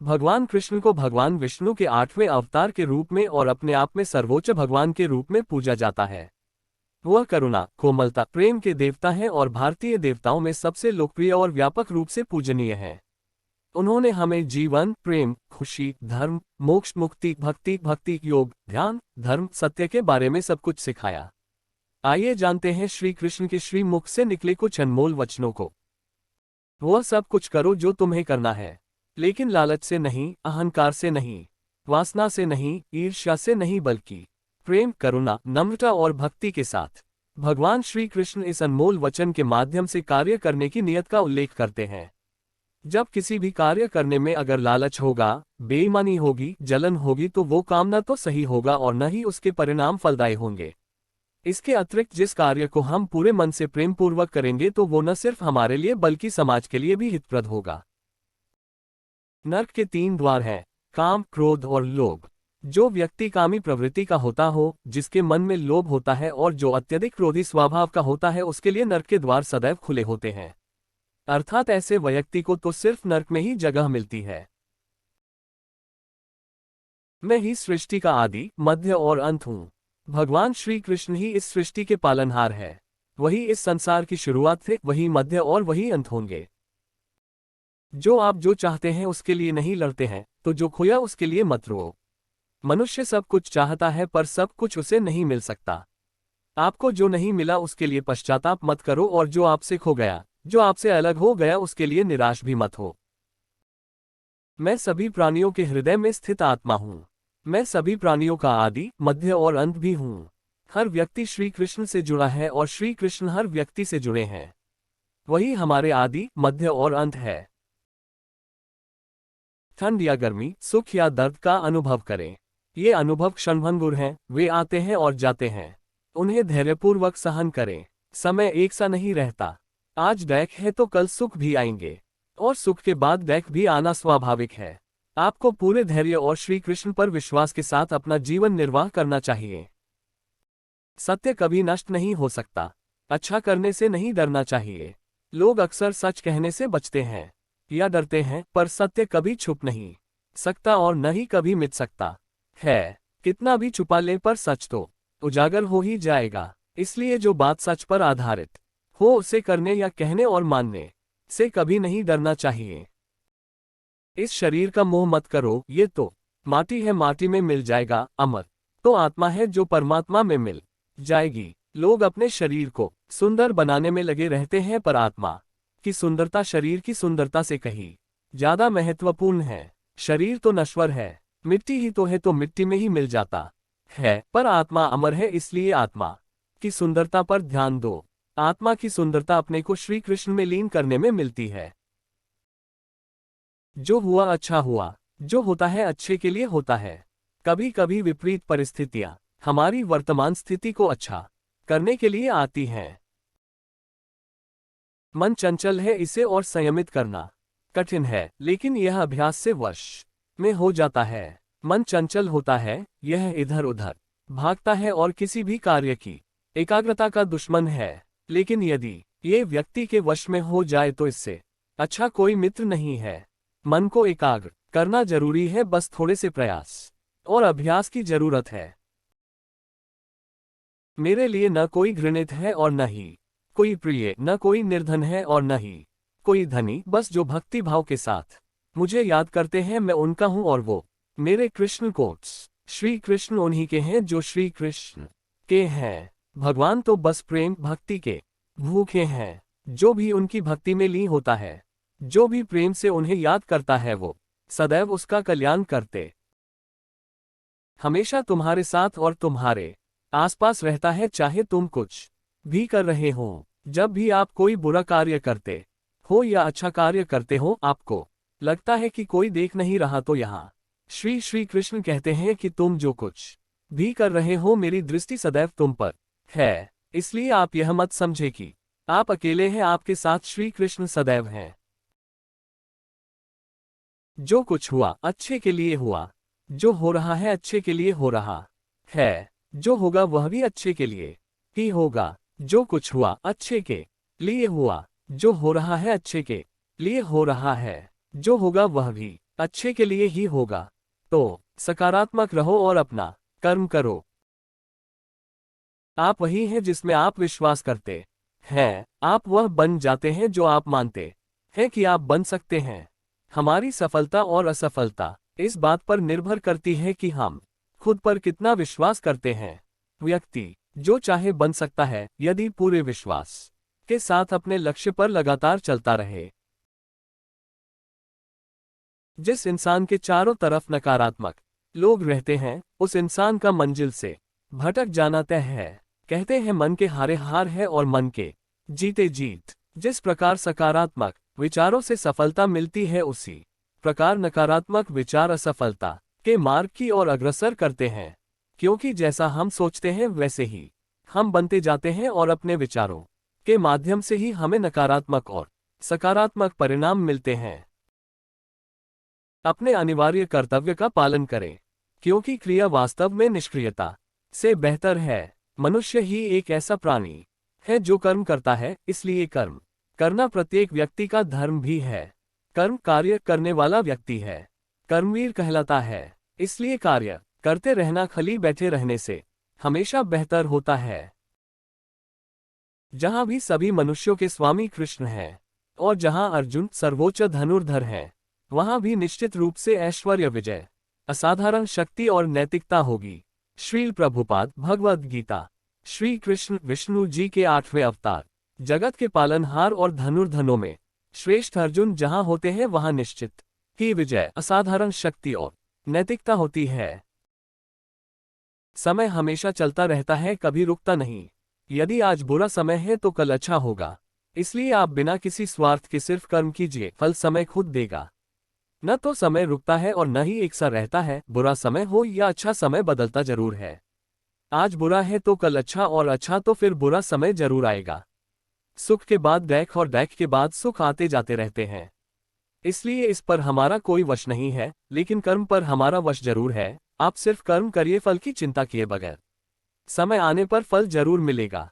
भगवान कृष्ण को भगवान विष्णु के 8वें अवतार के रूप में और अपने आप में सर्वोच्च भगवान के रूप में पूजा जाता है। वह करुणा, कोमलता, प्रेम के देवता हैं और भारतीय देवताओं में सबसे लोकप्रिय और व्यापक रूप से पूजनीय हैं। उन्होंने हमें जीवन, प्रेम, खुशी, धर्म, मोक्ष, मुक्ति, भक्ति, भक्ति योग, ध्यान, धर्म, सत्य के बारे में सब कुछ सिखाया। आइए जानते हैं श्री कृष्ण के श्री मुख से निकले कुछ अनमोल वचनों को। वह सब कुछ करो जो तुम्हें करना है, लेकिन लालच से नहीं, अहंकार से नहीं, वासना से नहीं, ईर्ष्या से नहीं, बल्कि प्रेम, करुणा, नम्रता और भक्ति के साथ। भगवान श्री कृष्ण इस अनमोल वचन के माध्यम से कार्य करने की नियत का उल्लेख करते हैं। जब किसी भी कार्य करने में अगर लालच होगा, बेईमानी होगी, जलन होगी तो वो काम न तो सही होगा और न ही उसके परिणाम फलदायी होंगे। इसके अतिरिक्त जिस कार्य को हम पूरे मन से प्रेम पूर्वक करेंगे तो वो न सिर्फ हमारे लिए बल्कि समाज के लिए भी हितप्रद होगा। नर्क के 3 द्वार हैं, काम, क्रोध और लोभ। जो व्यक्ति कामी प्रवृत्ति का होता हो, जिसके मन में लोभ होता है और जो अत्यधिक क्रोधी स्वभाव का होता है, उसके लिए नर्क के द्वार सदैव खुले होते हैं। अर्थात ऐसे व्यक्ति को तो सिर्फ नर्क में ही जगह मिलती है। मैं ही सृष्टि का आदि, मध्य और अंत हूँ। भगवान श्री कृष्ण ही इस सृष्टि के पालनहार है। वही इस संसार की शुरुआत थे, वही मध्य और वही अंत होंगे। जो आप जो चाहते हैं उसके लिए नहीं लड़ते हैं, तो जो खोया उसके लिए मत रो। मनुष्य सब कुछ चाहता है पर सब कुछ उसे नहीं मिल सकता। आपको जो नहीं मिला उसके लिए पश्चाताप मत करो और जो आपसे खो गया, जो आपसे अलग हो गया, उसके लिए निराश भी मत हो। मैं सभी प्राणियों के हृदय में स्थित आत्मा हूँ। मैं सभी प्राणियों का आदि, मध्य और अंत भी हूँ। हर व्यक्ति श्री कृष्ण से जुड़ा है और श्री कृष्ण हर व्यक्ति से जुड़े हैं। वही हमारे आदि, मध्य और अंत है। ठंड या गर्मी, सुख या दर्द का अनुभव करें। ये अनुभव क्षणभंगुर हैं, वे आते हैं और जाते हैं। उन्हें धैर्यपूर्वक सहन करें। समय एक सा नहीं रहता। आज दुख है तो कल सुख भी आएंगे, और सुख के बाद दुख भी आना स्वाभाविक है। आपको पूरे धैर्य और श्री कृष्ण पर विश्वास के साथ अपना जीवन निर्वाह करना चाहिए। सत्य कभी नष्ट नहीं हो सकता। अच्छा करने से नहीं डरना चाहिए। लोग अक्सर सच कहने से बचते हैं या डरते हैं, पर सत्य कभी छुप नहीं सकता और न ही कभी मिट सकता है। कितना भी छुपा ले पर सच तो उजागर हो ही जाएगा। इसलिए जो बात सच पर आधारित हो उसे करने या कहने और मानने से कभी नहीं डरना चाहिए। इस शरीर का मोह मत करो, ये तो माटी है, माटी में मिल जाएगा। अमर तो आत्मा है जो परमात्मा में मिल जाएगी। लोग अपने शरीर को सुंदर बनाने में लगे रहते हैं, पर आत्मा की सुंदरता शरीर की सुंदरता से कहीं ज्यादा महत्वपूर्ण है। शरीर तो नश्वर है, मिट्टी ही तो है, तो मिट्टी में ही मिल जाता है, पर आत्मा अमर है। इसलिए आत्मा की सुंदरता पर ध्यान दो। आत्मा की सुंदरता अपने को श्री कृष्ण में लीन करने में मिलती है। जो हुआ अच्छा हुआ, जो होता है अच्छे के लिए होता है। कभी कभी विपरीत परिस्थितियां हमारी वर्तमान स्थिति को अच्छा करने के लिए आती हैं। मन चंचल है, इसे और संयमित करना कठिन है, लेकिन यह अभ्यास से वश में हो जाता है। मन चंचल होता है, यह इधर उधर भागता है और किसी भी कार्य की एकाग्रता का दुश्मन है। लेकिन यदि ये व्यक्ति के वश में हो जाए तो इससे अच्छा कोई मित्र नहीं है। मन को एकाग्र करना जरूरी है, बस थोड़े से प्रयास और अभ्यास की जरूरत है। मेरे लिए न कोई घृणित है और न ही कोई प्रिय, न कोई निर्धन है और न ही कोई धनी। बस जो भक्ति भाव के साथ मुझे याद करते हैं, मैं उनका हूं और वो मेरे कृष्ण कोट्स। श्री कृष्ण उन्हीं के हैं जो श्री कृष्ण के हैं। भगवान तो बस प्रेम भक्ति के भूखे हैं। जो भी उनकी भक्ति में लीन होता है, जो भी प्रेम से उन्हें याद करता है, वो सदैव उसका कल्याण करते हमेशा तुम्हारे साथ और तुम्हारे आसपास रहता है, चाहे तुम कुछ भी कर रहे हो। जब भी आप कोई बुरा कार्य करते हो या अच्छा कार्य करते हो, आपको लगता है कि कोई देख नहीं रहा, तो यहाँ श्री कृष्ण कहते हैं कि तुम जो कुछ भी कर रहे हो, मेरी दृष्टि सदैव तुम पर है। इसलिए आप यह मत समझे कि आप अकेले हैं, आपके साथ श्री कृष्ण सदैव हैं। जो कुछ हुआ अच्छे के लिए हुआ, जो हो रहा है अच्छे के लिए हो रहा है, जो होगा वह भी अच्छे के लिए ही होगा। जो कुछ हुआ अच्छे के लिए हुआ, जो हो रहा है अच्छे के लिए हो रहा है, जो होगा वह भी अच्छे के लिए ही होगा। तो सकारात्मक रहो और अपना कर्म करो। आप वही हैं जिसमें आप विश्वास करते हैं। आप वह बन जाते हैं जो आप मानते हैं कि आप बन सकते हैं। हमारी सफलता और असफलता इस बात पर निर्भर करती है कि हम खुद पर कितना विश्वास करते हैं। व्यक्ति जो चाहे बन सकता है यदि पूरे विश्वास के साथ अपने लक्ष्य पर लगातार चलता रहे। जिस इंसान के चारों तरफ नकारात्मक लोग रहते हैं, उस इंसान का मंजिल से भटक जाना तय है। कहते हैं मन के हारे हार है और मन के जीते जीत। जिस प्रकार सकारात्मक विचारों से सफलता मिलती है, उसी प्रकार नकारात्मक विचार असफलता के मार्ग की ओर अग्रसर करते हैं। क्योंकि जैसा हम सोचते हैं वैसे ही हम बनते जाते हैं और अपने विचारों के माध्यम से ही हमें नकारात्मक और सकारात्मक परिणाम मिलते हैं। अपने अनिवार्य कर्तव्य का पालन करें, क्योंकि क्रिया वास्तव में निष्क्रियता से बेहतर है। मनुष्य ही एक ऐसा प्राणी है जो कर्म करता है, इसलिए कर्म करना प्रत्येक व्यक्ति का धर्म भी है। कर्म कार्य करने वाला व्यक्ति है कर्मवीर कहलाता है। इसलिए कार्य करते रहना खाली बैठे रहने से हमेशा बेहतर होता है। जहां भी सभी मनुष्यों के स्वामी कृष्ण हैं और जहां अर्जुन सर्वोच्च धनुर्धर हैं, वहां भी निश्चित रूप से ऐश्वर्य, विजय, असाधारण शक्ति और नैतिकता होगी। श्रील प्रभुपाद भगवद गीता। श्री कृष्ण विष्णु जी के 8वें अवतार, जगत के पालनहार और धनुर्धनों में श्रेष्ठ अर्जुन जहां होते हैं वहां निश्चित ही विजय, असाधारण शक्ति और नैतिकता होती है। समय हमेशा चलता रहता है, कभी रुकता नहीं। यदि आज बुरा समय है तो कल अच्छा होगा। इसलिए आप बिना किसी स्वार्थ के सिर्फ कर्म कीजिए, फल समय खुद देगा। न तो समय रुकता है और न ही एक सा रहता है। बुरा समय हो या अच्छा समय बदलता जरूर है। आज बुरा है तो कल अच्छा, और अच्छा तो फिर बुरा समय जरूर आएगा। सुख के बाद दैख और दैख के बाद सुख आते जाते रहते हैं। इसलिए इस पर हमारा कोई वश नहीं है, लेकिन कर्म पर हमारा वश जरूर है। आप सिर्फ कर्म करिए, फल की चिंता किए बगैर। समय आने पर फल जरूर मिलेगा।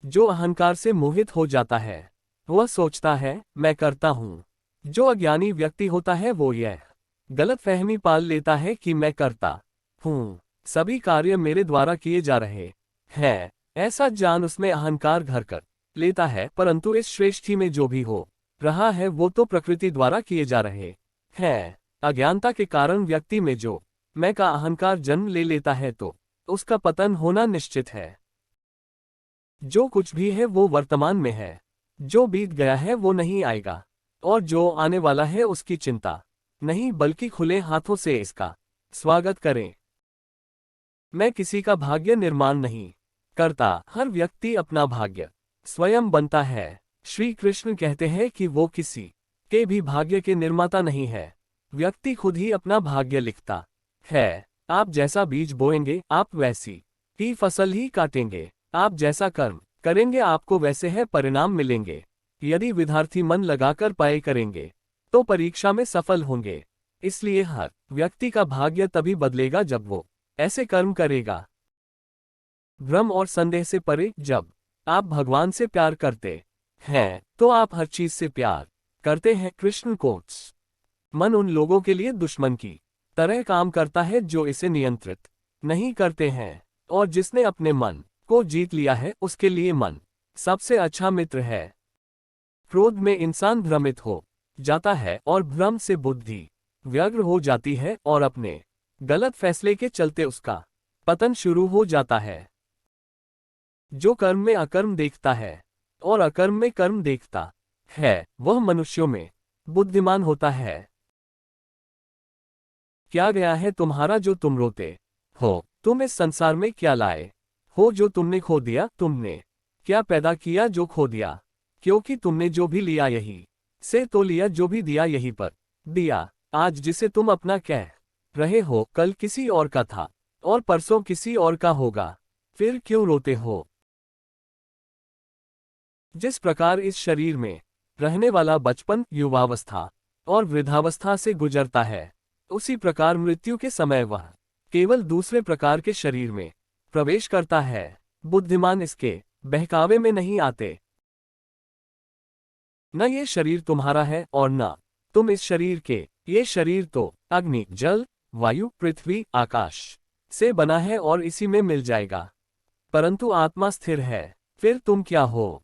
जो अहंकार से मोहित हो जाता है वह सोचता है मैं करता हूं। जो अज्ञानी व्यक्ति होता है वो यह गलतफहमी पाल लेता है कि मैं करता हूं, सभी कार्य मेरे द्वारा किए जा रहे हैं। ऐसा जान उसमें अहंकार घर कर लेता है। परंतु इस श्रेष्ठी में जो भी हो रहा है वो तो प्रकृति द्वारा किए जा रहे हैं। अज्ञानता के कारण व्यक्ति में जो मैं का अहंकार जन्म ले लेता है तो उसका पतन होना निश्चित है। जो कुछ भी है वो वर्तमान में है। जो बीत गया है वो नहीं आएगा, और जो आने वाला है उसकी चिंता नहीं, बल्कि खुले हाथों से इसका स्वागत करें। मैं किसी का भाग्य निर्माण नहीं करता, हर व्यक्ति अपना भाग्य स्वयं बनता है। श्री कृष्ण कहते हैं कि वो किसी के भी भाग्य के निर्माता नहीं है। व्यक्ति खुद ही अपना भाग्य लिखता है। आप जैसा बीज बोएंगे आप वैसी ही फसल ही काटेंगे। आप जैसा कर्म करेंगे आपको वैसे है परिणाम मिलेंगे। यदि विद्यार्थी मन लगाकर पढ़ाई करेंगे तो परीक्षा में सफल होंगे। इसलिए हर व्यक्ति का भाग्य तभी बदलेगा जब वो ऐसे कर्म करेगा। भ्रम और संदेह से परे, जब आप भगवान से प्यार करते हैं तो आप हर चीज से प्यार करते हैं। कृष्ण कोट्स। मन उन लोगों के लिए दुश्मन की तरह काम करता है जो इसे नियंत्रित नहीं करते हैं, और जिसने अपने मन को जीत लिया है उसके लिए मन सबसे अच्छा मित्र है। क्रोध में इंसान भ्रमित हो जाता है और भ्रम से बुद्धि व्यग्र हो जाती है और अपने गलत फैसले के चलते उसका पतन शुरू हो जाता है। जो कर्म में अकर्म देखता है और अकर्म में कर्म देखता है वह मनुष्यों में बुद्धिमान होता है। क्या गया है तुम्हारा जो तुम रोते हो? तुम इस संसार में क्या लाए हो जो तुमने खो दिया? तुमने क्या पैदा किया जो खो दिया? क्योंकि तुमने जो भी लिया यही से तो लिया, जो भी दिया यहीं पर दिया। आज जिसे तुम अपना कह रहे हो कल किसी और का था और परसों किसी और का होगा। फिर क्यों रोते हो? जिस प्रकार इस शरीर में रहने वाला बचपन, युवावस्था और वृद्धावस्था से गुजरता है, उसी प्रकार मृत्यु के समय वह केवल दूसरे प्रकार के शरीर में प्रवेश करता है। बुद्धिमान इसके बहकावे में नहीं आते। न ये शरीर तुम्हारा है और न तुम इस शरीर के, ये शरीर तो अग्नि, जल, वायु, पृथ्वी, आकाश से बना है और इसी में मिल जाएगा। परंतु आत्मा स्थिर है। फिर तुम क्या हो?